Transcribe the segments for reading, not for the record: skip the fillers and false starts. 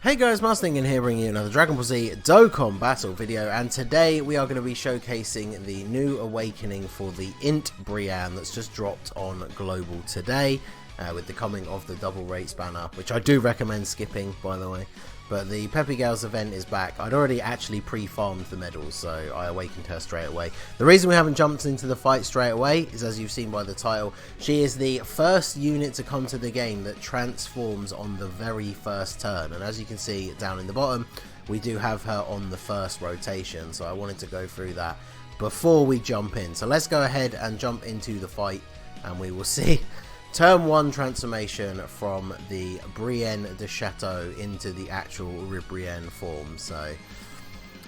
Hey guys, Ningen here bringing you another Dragon Ball Z Dokkan battle video, and today we are going to be showcasing the new awakening for the INT Brianne that's just dropped on Global today with the coming of the double rates banner, which I do recommend skipping, by the way. But the Peppy Gals event is back. I'd already actually pre-farmed the medals, so I awakened her straight away. The reason we haven't jumped into the fight straight away is, as you've seen by the title, she is the first unit to come to the game that transforms on the very first turn. And as you can see down in the bottom, we do have her on the first rotation, so I wanted to go through that before we jump in. So let's go ahead and jump into the fight, and we will see Turn 1 transformation from the Brianne de Chateau into the actual Brianne form. So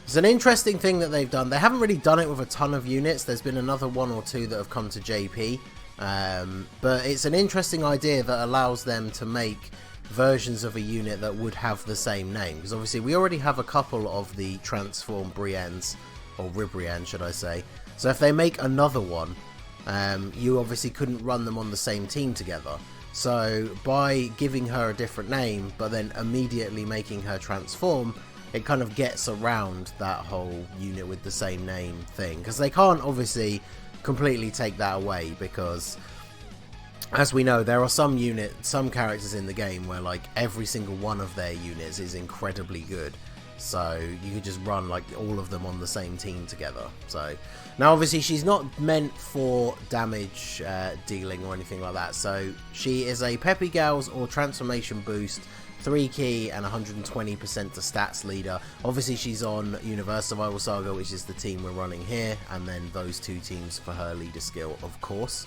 it's an interesting thing that they've done. They haven't really done it with a ton of units. There's been another one or two that have come to JP. But it's an interesting idea that allows them to make versions of a unit that would have the same name. Because obviously we already have a couple of the transformed Briannes, or Brianne should I say. So if they make another one, you obviously couldn't run them on the same team together. So by giving her a different name but then immediately making her transform, it kind of gets around that whole unit with the same name thing, because they can't obviously completely take that away, because as we know, there are some characters in the game where like every single one of their units is incredibly good. So you could just run like all of them on the same team together. So now obviously she's not meant for damage dealing or anything like that. So she is a Peppy Gals or transformation boost, 3 key and 120% to stats leader. Obviously she's on Universe Survival Saga, which is the team we're running here, and then those two teams for her leader skill, of course.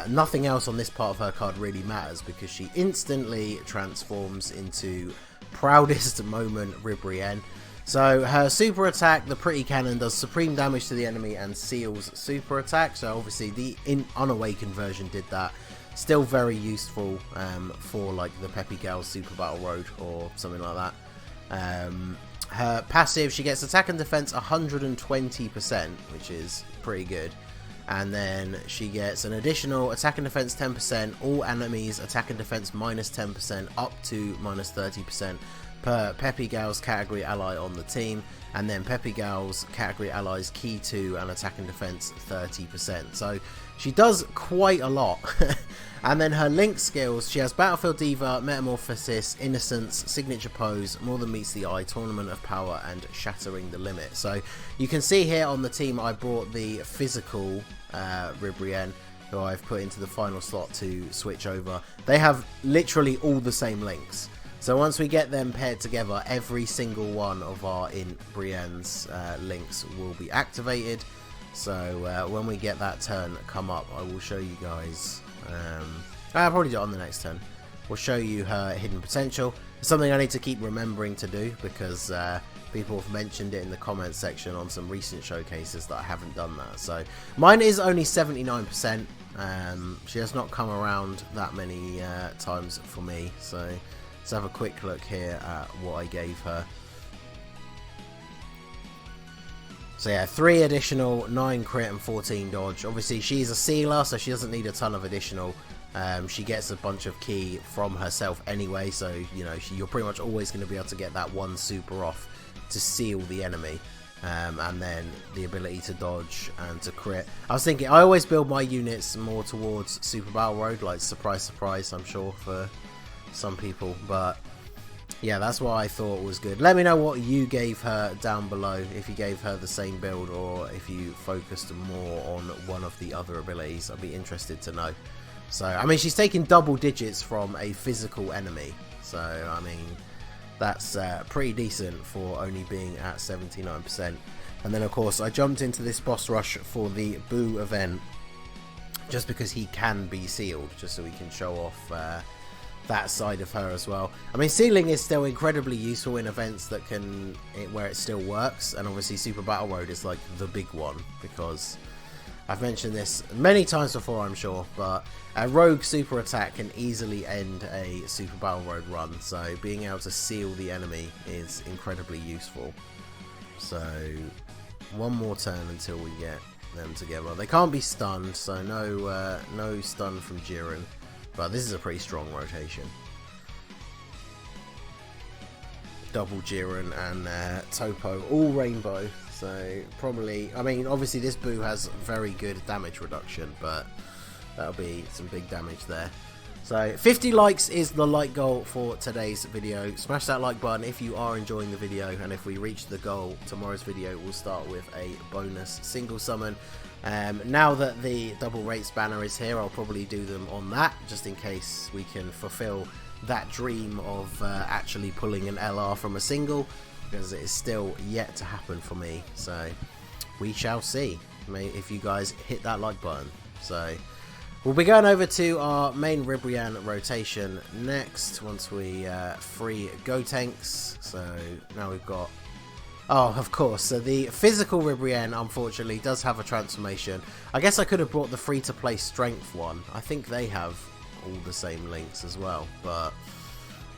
Nothing else on this part of her card really matters, because she instantly transforms into proudest moment Brianne. So her super attack, the Pretty Cannon, does supreme damage to the enemy and seals super attack. So obviously the unawakened version did that. Still very useful for like the Peppy Gals Super Battle Road or something like that. Her passive, she gets attack and defense 120%, which is pretty good. And then she gets an additional attack and defense 10%, all enemies attack and defense minus 10%, up to minus 30% per Peppy Gals category ally on the team. And then Peppy Gals category allies key 2 and attack and defense 30%. So she does quite a lot. And then her link skills, she has Battlefield Diva, Metamorphosis, Innocence, Signature Pose, More Than Meets the Eye, Tournament of Power, and Shattering the Limit. So you can see here on the team I brought the physical Brianne, who I've put into the final slot to switch over. They have literally all the same links. So once we get them paired together, every single one of our INT Brianne's links will be activated. So when we get that turn come up, I will show you guys. I'll probably do it on the next turn. We'll show you her hidden potential. It's something I need to keep remembering to do, because people have mentioned it in the comments section on some recent showcases that I haven't done that. So mine is only 79%. She has not come around that many times for me. So let's have a quick look here at what I gave her. So yeah, 3 additional, 9 crit and 14 dodge. Obviously she's a sealer, so she doesn't need a ton of additional. She gets a bunch of key from herself anyway, so you know you're pretty much always going to be able to get that one super off to seal the enemy. And then the ability to dodge and to crit. I was thinking, I always build my units more towards Super Battle Road, like surprise surprise, I'm sure for some people, but yeah, that's what I thought was good. Let me know what you gave her down below, if you gave her the same build or if you focused more on one of the other abilities. I'd be interested to know. So, I mean, she's taking double digits from a physical enemy. So, I mean, that's pretty decent for only being at 79%. And then, of course, I jumped into this boss rush for the Boo event just because he can be sealed, just so we can show off that side of her as well. I mean, sealing is still incredibly useful in events that where it still works, and obviously Super Battle Road is like the big one, because I've mentioned this many times before, I'm sure, but a rogue super attack can easily end a Super Battle Road run, so being able to seal the enemy is incredibly useful. So one more turn until we get them together. They can't be stunned, so no stun from Jiren. But this is a pretty strong rotation. double Jiren and Topo, all rainbow. So probably, I mean, obviously this Boo has very good damage reduction, but that'll be some big damage there. So 50 likes is the like goal for today's video. Smash that like button if you are enjoying the video, and if we reach the goal, tomorrow's video will start with a bonus single summon. Now that the double rates banner is here, I'll probably do them on that, just in case we can fulfill that dream of actually pulling an LR from a single, because it is still yet to happen for me. So we shall see if you guys hit that like button. So we'll be going over to our main Brianne rotation next, once we free Gotenks. So now we've got, oh, of course, so the physical Brianne unfortunately does have a transformation. I guess I could have brought the free-to-play strength one. I think they have all the same links as well, but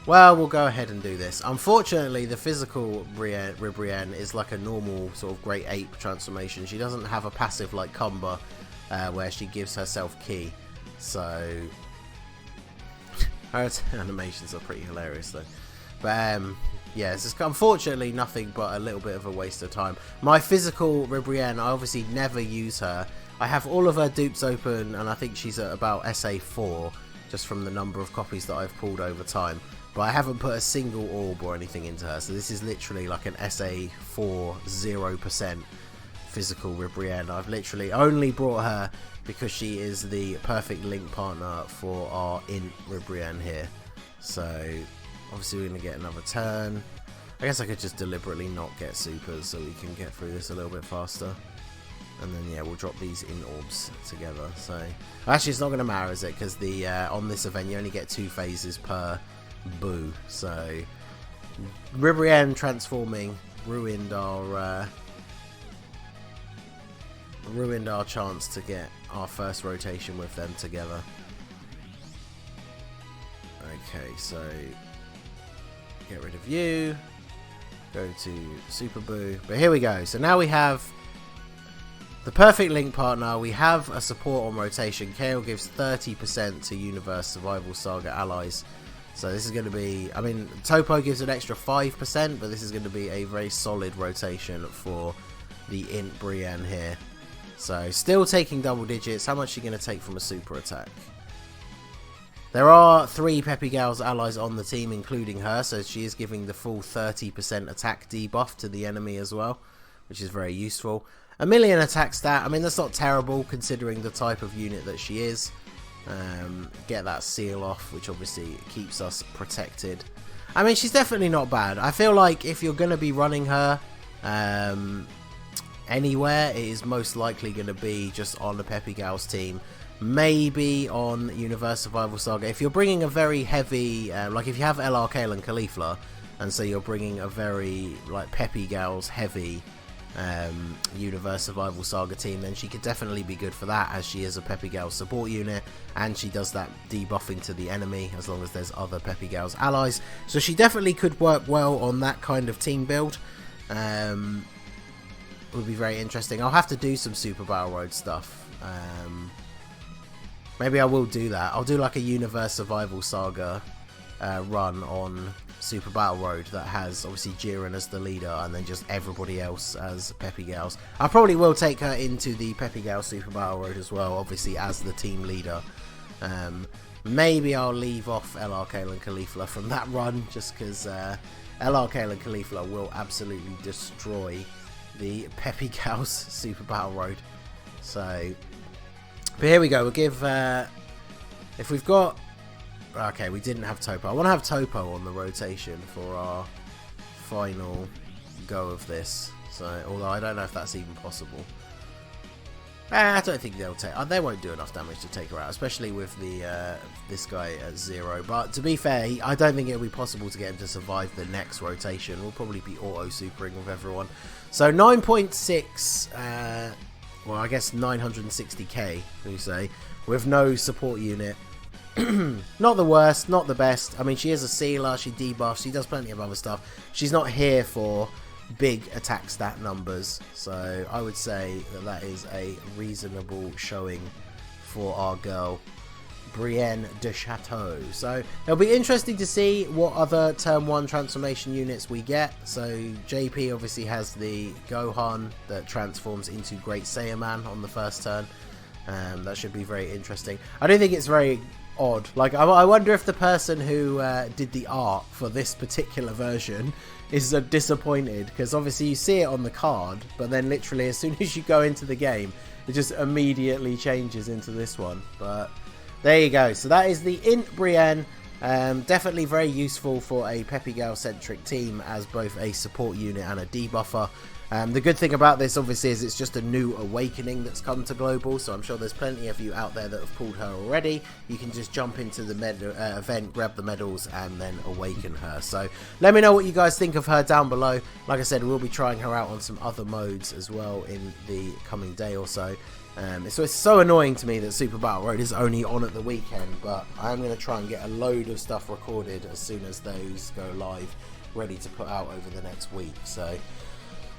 well, we'll go ahead and do this. Unfortunately, the physical Brianne is like a normal sort of Great Ape transformation. She doesn't have a passive like Cumber, where she gives herself Ki. So her animations are pretty hilarious though. But yeah, it's just unfortunately nothing but a little bit of a waste of time. My physical Brianne, I obviously never use her. I have all of her dupes open, and I think she's at about SA4, just from the number of copies that I've pulled over time. But I haven't put a single orb or anything into her, so this is literally like an SA4 0% physical Brianne. I've literally only brought her because she is the perfect link partner for our INT Brianne here. So obviously we're going to get another turn. I guess I could just deliberately not get supers so we can get through this a little bit faster. And then yeah, we'll drop these in orbs together. So actually it's not going to matter, is it? Because the on this event you only get 2 phases per Boo. So Brianne transforming ruined our chance to get our first rotation with them together. Okay, so get rid of you, go to Super Boo. But here we go. So now we have the perfect link partner. We have a support on rotation. Kale gives 30% to Universe Survival Saga allies. So this is going to be, I mean, Topo gives an extra 5%, but this is going to be a very solid rotation for the INT Brianne here. So still taking double digits. How much are you going to take from a super attack? There are 3 Peppy Gals allies on the team, including her, so she is giving the full 30% attack debuff to the enemy as well, which is very useful. A million attack stat, I mean, that's not terrible considering the type of unit that she is. Get that seal off, which obviously keeps us protected. I mean, she's definitely not bad. I feel like if you're going to be running her anywhere, it is most likely going to be just on the Peppy Gals team. Maybe on Universe Survival Saga. If you're bringing a very heavy, like if you have LR Kale and Caulifla, and so you're bringing a very like Peppy Gals heavy Universe Survival Saga team, then she could definitely be good for that, as she is a Peppy Gals support unit, and she does that debuffing to the enemy as long as there's other Peppy Gals allies. So she definitely could work well on that kind of team build. Would be very interesting. I'll have to do some Super Battle Road stuff. Maybe I will do that. I'll do like a Universe Survival Saga run on Super Battle Road that has obviously Jiren as the leader and then just everybody else as Peppy Gals. I probably will take her into the Peppy Gals Super Battle Road as well, obviously as the team leader. Maybe I'll leave off LR Kale and Caulifla from that run, just because LR Kale and Caulifla will absolutely destroy the Peppy Gals Super Battle Road. So, but here we go. We'll give, if we've got, okay, we didn't have Topo. I want to have Topo on the rotation for our final go of this. So, although I don't know if that's even possible. I don't think they'll take. They won't do enough damage to take her out, especially with the this guy at 0. But to be fair, I don't think it'll be possible to get him to survive the next rotation. We'll probably be auto supering with everyone. So 9.6. Well, I guess 960k. We say with no support unit. Not the worst, not the best. I mean, she is a sealer. She debuffs. She does plenty of other stuff. She's not here for big attack stat numbers, so I would say that that is a reasonable showing for our girl. Brianne de Chateau. So it'll be interesting to see what other turn 1 transformation units we get. So JP obviously has the Gohan that transforms into Great Saiyaman on the first turn. That should be very interesting. I don't think it's very odd. Like, I wonder if the person who did the art for this particular version is disappointed, because obviously you see it on the card, but then literally as soon as you go into the game, it just immediately changes into this one. But there you go. So that is the INT Brianne. Definitely very useful for a Peppy Gale centric team as both a support unit and a debuffer. The good thing about this obviously is it's just a new awakening that's come to global, so I'm sure there's plenty of you out there that have pulled her already. You can just jump into the event, grab the medals, and then awaken her. So let me know what you guys think of her down below. Like I said, we'll be trying her out on some other modes as well in the coming day or so. It's so annoying to me that Super Battle Road is only on at the weekend, but I'm going to try and get a load of stuff recorded as soon as those go live, ready to put out over the next week. So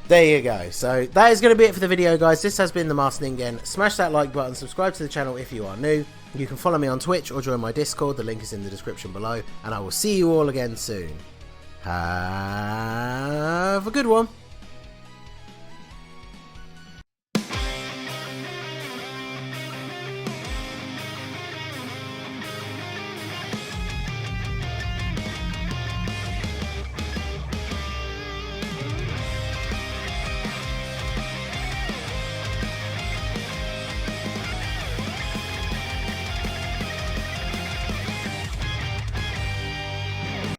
there you go. So that is going to be it for the video, guys. This has been the Master Ningen. Smash that like button, subscribe to the channel if you are new. You can follow me on Twitch or join my Discord. The link is in the description below, and I will see you all again soon. Have a good one.